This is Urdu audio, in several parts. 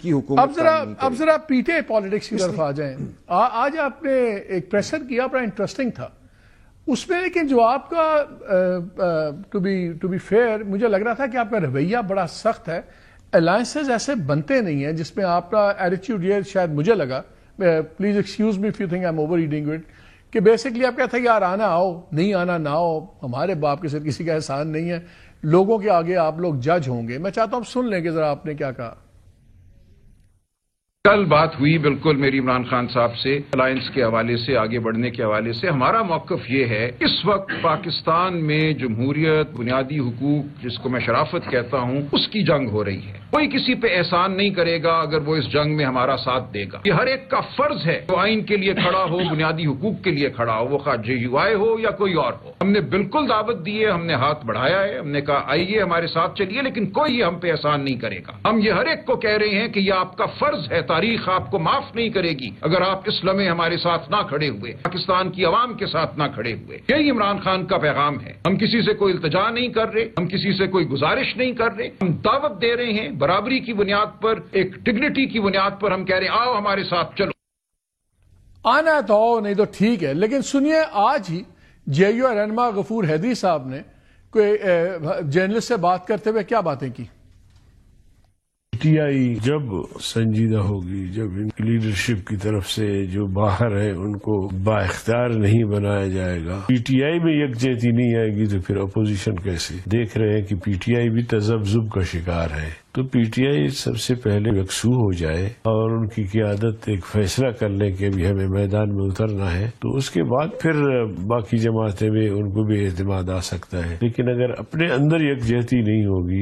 کی حکومت اب ذرا پیٹے پالیٹکس کی طرف آ جائیں. آج آپ نے ایک پریسر کیا بڑا انٹرسٹنگ تھا اس میں، لیکن جو آپ کا ٹو بی فیئر مجھے لگ رہا تھا کہ آپ کا رویہ بڑا سخت ہے. الائنسز ایسے بنتے نہیں ہیں جس میں آپ کا ایٹیٹیوڈ یہ شاید مجھے لگا، please excuse me if you think I am over reading it, کہ بیسکلی آپ کہتے ہیں یار آنا آؤ، نہیں آنا نہ ہو، ہمارے باپ کے ساتھ کسی کا احسان نہیں ہے، لوگوں کے آگے آپ لوگ جج ہوں گے. میں چاہتا ہوں سن لیں کہ ذرا آپ نے کیا کہا. کل بات ہوئی بالکل میری عمران خان صاحب سے الائنس کے حوالے سے، آگے بڑھنے کے حوالے سے. ہمارا موقف یہ ہے اس وقت پاکستان میں جمہوریت، بنیادی حقوق جس کو میں شرافت کہتا ہوں، اس کی جنگ ہو رہی ہے. کوئی کسی پہ احسان نہیں کرے گا اگر وہ اس جنگ میں ہمارا ساتھ دے گا. یہ ہر ایک کا فرض ہے جو آئین کے لیے کھڑا ہو، بنیادی حقوق کے لیے کھڑا ہو، وہ خواہ JUI ہو یا کوئی اور ہو. ہم نے بالکل دعوت دی ہے، ہم نے ہاتھ بڑھایا ہے، ہم نے کہا آئیے ہمارے ساتھ چلیے، لیکن کوئی ہم پہ احسان نہیں کرے گا. ہم یہ ہر ایک کو کہہ رہے ہیں کہ یہ آپ کا فرض ہے، تاریخ آپ کو معاف نہیں کرے گی اگر آپ اس لمحے ہمارے ساتھ نہ کھڑے ہوئے، پاکستان کی عوام کے ساتھ نہ کھڑے ہوئے. یہی عمران خان کا پیغام ہے. ہم کسی سے کوئی التجا نہیں کر رہے، ہم کسی سے کوئی گزارش نہیں کر رہے، ہم دعوت دے رہے ہیں برابری کی بنیاد پر، ایک ڈگنیٹی کی بنیاد پر. ہم کہہ رہے ہیں آؤ ہمارے ساتھ چلو. آنا تو آؤ، نہیں تو ٹھیک ہے. لیکن سنیے آج ہی JUI رہنما غفور حیدری صاحب نے کوئی جرنلسٹ سے بات کرتے ہوئے کیا باتیں کی. PTI جب سنجیدہ ہوگی، جب ان کی لیڈرشپ کی طرف سے جو باہر ہے ان کو با اختیار نہیں بنایا جائے گا، PTI میں یکجہتی نہیں آئے گی تو پھر اپوزیشن کیسے؟ دیکھ رہے ہیں کہ PTI بھی تذبذب کا شکار ہے. تو PTI سب سے پہلے یکسو ہو جائے اور ان کی قیادت ایک فیصلہ کر لیں کہ ابھی ہمیں میدان میں اترنا ہے، تو اس کے بعد پھر باقی جماعتیں میں ان کو بھی اعتماد آ سکتا ہے. لیکن اگر اپنے اندر یکجہتی نہیں ہوگی،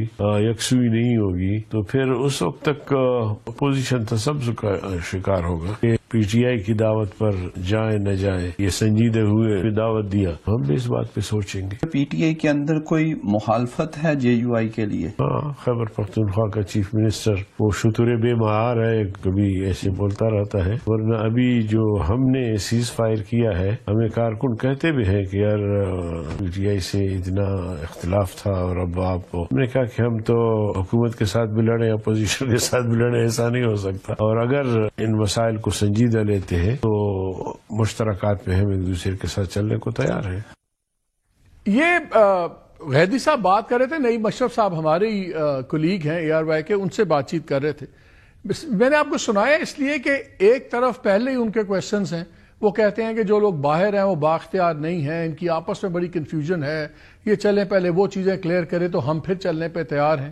یکسوئی نہیں ہوگی، تو پھر اس وقت تک اپوزیشن تذبذب کا شکار ہوگا کہ PTI کی دعوت پر جائیں نہ جائیں. یہ سنجیدہ ہوئے دعوت دیا، ہم بھی اس بات پہ سوچیں گے. PTI کے اندر کوئی مخالفت ہے JUI کے لیے؟ ہاں، خیبر پختونخوا کا چیف منسٹر وہ شتر بے مہار ہے، کبھی ایسے بولتا رہتا ہے. ورنہ ابھی جو ہم نے سیز فائر کیا ہے، ہمیں کارکن کہتے بھی ہیں کہ یار PTI سے اتنا اختلاف تھا اور اب آپ، ہم نے کہا کہ ہم تو حکومت کے ساتھ بھی لڑیں، اپوزیشن کے ساتھ بھی لڑیں، ایسا نہیں ہو سکتا. اور اگر ان مسائل کو سنجیدہ لیتے ہیں تو مشترکات میں ہم ایک دوسرے کے ساتھ چلنے کو تیار ہیں. یہ غیدی صاحب بات کر رہے تھے، نعیم اشرف صاحب ہمارے کولیگ ہیں ARY کے، ان سے بات چیت کر رہے تھے. میں نے آپ کو سنایا اس لیے کہ ایک طرف پہلے ہی ان کے کویشچنز ہیں، وہ کہتے ہیں کہ جو لوگ باہر ہیں وہ بااختیار نہیں ہیں، ان کی آپس میں بڑی کنفیوژن ہے، یہ چلیں پہلے وہ چیزیں کلیئر کریں تو ہم پھر چلنے پہ تیار ہیں.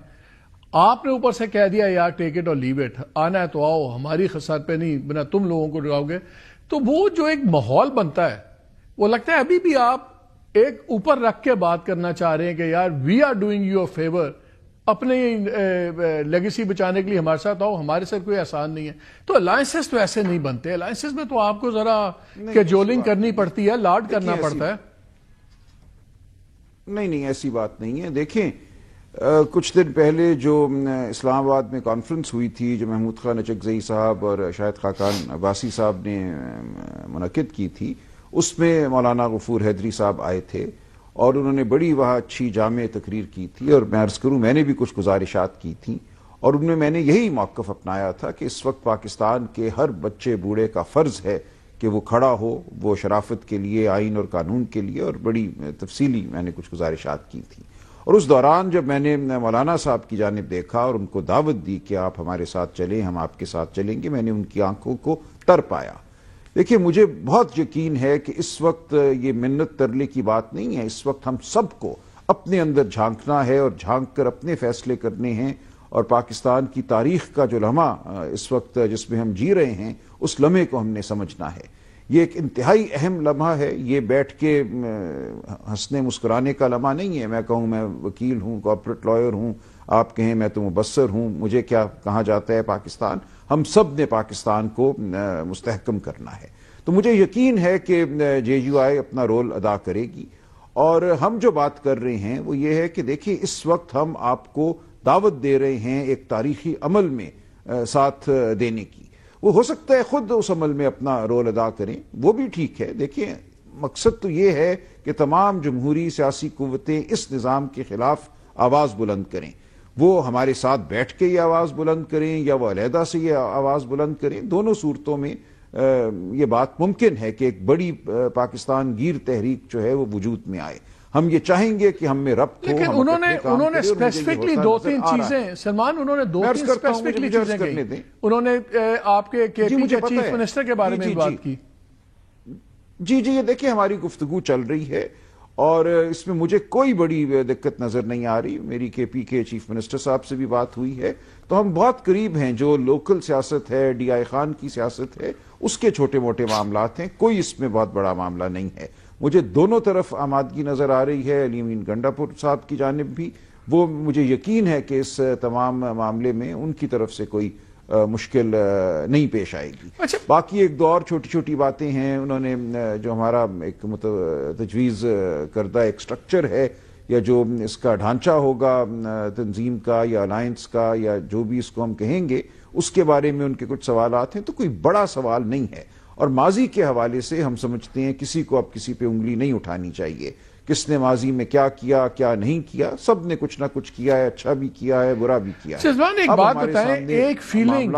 آپ نے اوپر سے کہہ دیا یار ٹیک اٹ اور لیو اٹ، آنا ہے تو آؤ، ہماری خسارت پہ نہیں، بنا تم لوگوں کو ڈراؤ گے. تو وہ جو ایک ماحول بنتا ہے، وہ لگتا ہے ابھی بھی آپ ایک اوپر رکھ کے بات کرنا چاہ رہے ہیں کہ یار we are doing you a favour, اپنے لیگیسی بچانے کے لیے ہمارے ساتھ آؤ، ہمارے ساتھ کوئی احسان نہیں ہے. تو الائنسز تو ایسے نہیں بنتے. الائنسز میں تو آپ کو ذرا کیجولنگ کرنی پڑتی ہے، لاڈ کرنا پڑتا ہے. نہیں ایسی بات نہیں ہے. دیکھیں کچھ دن پہلے جو اسلام آباد میں کانفرنس ہوئی تھی، جو محمود خان اچکزئی صاحب اور شاہد خاقان عباسی صاحب نے منعقد کی تھی، اس میں مولانا غفور حیدری صاحب آئے تھے اور انہوں نے بڑی وہاں اچھی جامع تقریر کی تھی. اور میں عرض کروں میں نے بھی کچھ گزارشات کی تھیں، اور ان میں میں نے یہی موقف اپنایا تھا کہ اس وقت پاکستان کے ہر بچے بوڑھے کا فرض ہے کہ وہ کھڑا ہو، وہ شرافت کے لیے، آئین اور قانون کے لیے. اور بڑی تفصیلی میں نے کچھ گزارشات کی تھیں. اور اس دوران جب میں نے مولانا صاحب کی جانب دیکھا اور ان کو دعوت دی کہ آپ ہمارے ساتھ چلیں، ہم آپ کے ساتھ چلیں گے، میں نے ان کی آنکھوں کو تر پایا. دیکھیے مجھے بہت یقین ہے کہ اس وقت یہ منت ترلے کی بات نہیں ہے. اس وقت ہم سب کو اپنے اندر جھانکنا ہے اور جھانک کر اپنے فیصلے کرنے ہیں. اور پاکستان کی تاریخ کا جو لمحہ اس وقت جس میں ہم جی رہے ہیں، اس لمحے کو ہم نے سمجھنا ہے. یہ ایک انتہائی اہم لمحہ ہے. یہ بیٹھ کے ہنسنے مسکرانے کا لمحہ نہیں ہے. میں کہوں میں وکیل ہوں، کارپوریٹ لائر ہوں، آپ کہیں میں تو مبصر ہوں، مجھے کیا کہا جاتا ہے پاکستان. ہم سب نے پاکستان کو مستحکم کرنا ہے. تو مجھے یقین ہے کہ JUI اپنا رول ادا کرے گی. اور ہم جو بات کر رہے ہیں وہ یہ ہے کہ دیکھیں اس وقت ہم آپ کو دعوت دے رہے ہیں ایک تاریخی عمل میں ساتھ دینے کی. وہ ہو سکتا ہے خود اس عمل میں اپنا رول ادا کریں، وہ بھی ٹھیک ہے. دیکھیں مقصد تو یہ ہے کہ تمام جمہوری سیاسی قوتیں اس نظام کے خلاف آواز بلند کریں. وہ ہمارے ساتھ بیٹھ کے یہ آواز بلند کریں یا وہ علیحدہ سے یہ آواز بلند کریں، دونوں صورتوں میں یہ بات ممکن ہے کہ ایک بڑی پاکستان گیر تحریک جو ہے وہ وجود میں آئے۔ ہم یہ چاہیں گے کہ ہم میں ربط ہو، لیکن انہوں نے اسپیسیفکلی دو تین چیزیں سلمان، انہوں نے دو تین اسپیسیفکلی چیزیں کہیں۔ انہوں نے آپ کے کے پی کے چیف منسٹر کے بارے میں بات کی۔ جی یہ دیکھیں ہماری گفتگو چل رہی ہے اور اس میں مجھے کوئی بڑی دقت نظر نہیں آ رہی۔ میری کے پی کے چیف منسٹر صاحب سے بھی بات ہوئی ہے، تو ہم بہت قریب ہیں۔ جو لوکل سیاست ہے، ڈی آئی خان کی سیاست ہے، اس کے چھوٹے موٹے معاملات ہیں، کوئی اس میں بہت بڑا معاملہ نہیں ہے۔ مجھے دونوں طرف آمادگی نظر آ رہی ہے، علی امین گنڈاپور صاحب کی جانب بھی، وہ مجھے یقین ہے کہ اس تمام معاملے میں ان کی طرف سے کوئی مشکل نہیں پیش آئے گی۔ باقی ایک دو اور چھوٹی چھوٹی باتیں ہیں، انہوں نے جو ہمارا ایک تجویز کردہ ایک سٹرکچر ہے یا جو اس کا ڈھانچہ ہوگا تنظیم کا یا الائنس کا یا جو بھی اس کو ہم کہیں گے، اس کے بارے میں ان کے کچھ سوالات ہیں، تو کوئی بڑا سوال نہیں ہے۔ اور ماضی کے حوالے سے ہم سمجھتے ہیں کسی کو اب کسی پہ انگلی نہیں اٹھانی چاہیے، کس نے ماضی میں کیا کیا کیا نہیں کیا، سب نے کچھ نہ کچھ کیا ہے، اچھا بھی کیا ہے، برا بھی کیا ہے۔ ایک بات بتائیں، ایک فیلنگ